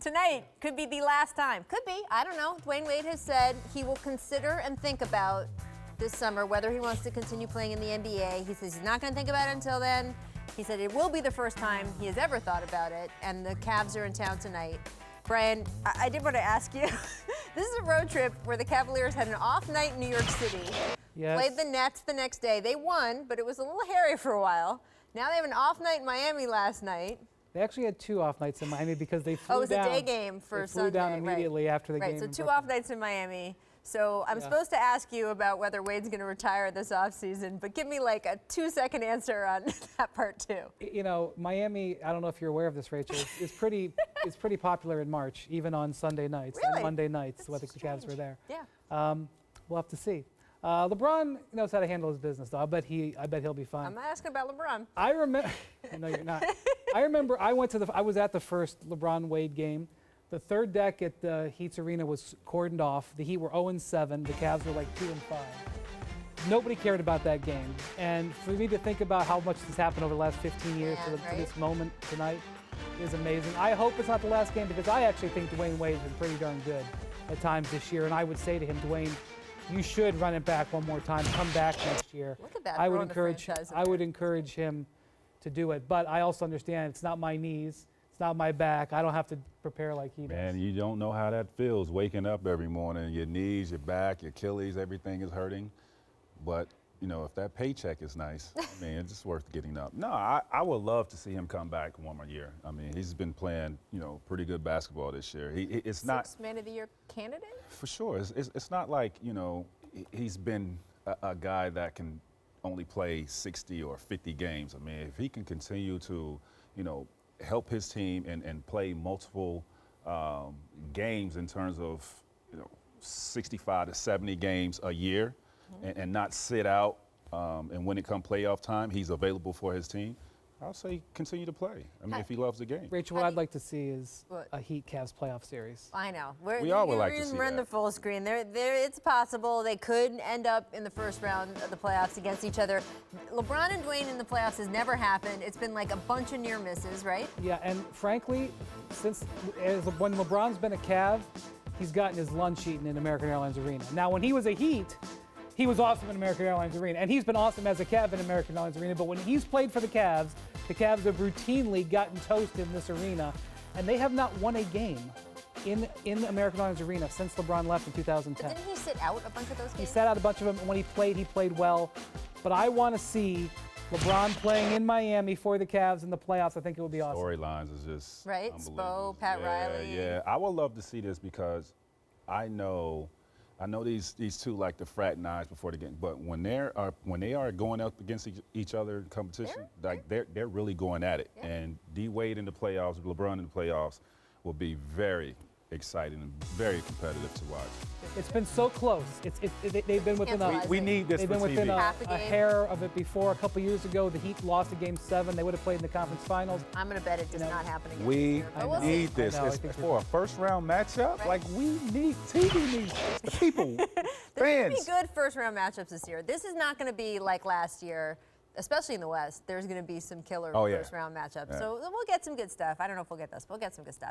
Tonight could be the last time. Could be. I don't know. Dwyane Wade has said he will consider and think about this summer whether he wants to continue playing in the NBA. He says he's not going to think about it until then. He said it will be the first time he has ever thought about it, and the Cavs are in town tonight. Brian, I did want to ask you, this is a road trip where the Cavaliers had an off night in New York City. Yes. Played the Nets the next day. They won, but it was a little hairy for a while. Now they have an off night in Miami last night. They actually had 2 off nights in Miami because they flew down. Oh, it was a day game for Sunday. They flew down immediately after the game. Right, so 2 off nights in Miami. So I'm supposed to ask you about whether Wade's going to retire this offseason, but give me like a 2-second answer on that part too. You know, Miami, I don't know if you're aware of this, Rachel, is pretty popular in March, even on Sunday nights Really? and Monday nights. That's The Cavs were there. Yeah. We'll have to see. LeBron knows how to handle his business, though. I bet he'll be fine. I'm not asking about LeBron. I remember. No, you're not. I remember I was at the first LeBron Wade game. The third deck at the Heat's arena was cordoned off. The Heat were 0-7. The Cavs were like 2-5. Nobody cared about that game. And for me to think about how much has happened over the last 15 years to this moment tonight is amazing. I hope it's not the last game because I actually think Dwyane Wade has been pretty darn good at times this year. And I would say to him, Dwyane, you should run it back one more time. Come back next year. Look at that. I would encourage him to do it. But I also understand it's not my knees. It's not my back. I don't have to prepare like he does. Man, you don't know how that feels, waking up every morning, your knees, your back, your Achilles, everything is hurting. But, you know, if that paycheck is nice, I mean, it's just worth getting up. No, I would love to see him come back one more year. I mean, he's been playing, you know, pretty good basketball this year. It's not Sixth Man of the Year candidate? For sure. It's not like, you know, he's been a guy that can only play 60 or 50 games. I mean, if he can continue to, you know, help his team and play multiple games in terms of, you know, 65 to 70 games a year and not sit out, and when it comes playoff time, he's available for his team, I'll say continue to play. I mean, if he loves the game. Rachel, what I'd like to see is a Heat Cavs playoff series. I know. We all would like to see run that. the full screen. It's possible they could end up in the first round of the playoffs against each other. LeBron and Dwyane in the playoffs has never happened. It's been like a bunch of near misses, right? Yeah, and frankly, when LeBron's been a Cav, he's gotten his lunch eaten in American Airlines Arena. Now, when he was a Heat, he was awesome in American Airlines Arena, and he's been awesome as a Cav in American Airlines Arena, but when he's played for the Cavs have routinely gotten toasted in this arena, and they have not won a game in American Airlines Arena since LeBron left in 2010. But didn't he sit out a bunch of those games? He sat out a bunch of them, and when he played well. But I want to see LeBron playing in Miami for the Cavs in the playoffs. I think it would be awesome. Storylines is just right. unbelievable. Spo, Pat Riley. Yeah, I would love to see this because I know these two like to fraternize before the game, but when they are going up against each other in competition, they're really going at it. Yeah. And D Wade in the playoffs, LeBron in the playoffs, will be very exciting and very competitive to watch. It's been so close. They've been within we need this. They've for been within TV. a hair of it before. A couple years ago, the Heat lost a Game 7. They would have played in the conference finals. I'm going to bet it does not happen again. We need this. It's for a first-round matchup. Right. Like, we need TV needs the people, There's going to be good first-round matchups this year. This is not going to be like last year. Especially in the West, there's going to be some killer first-round matchups. Yeah. So we'll get some good stuff. I don't know if we'll get this, but we'll get some good stuff.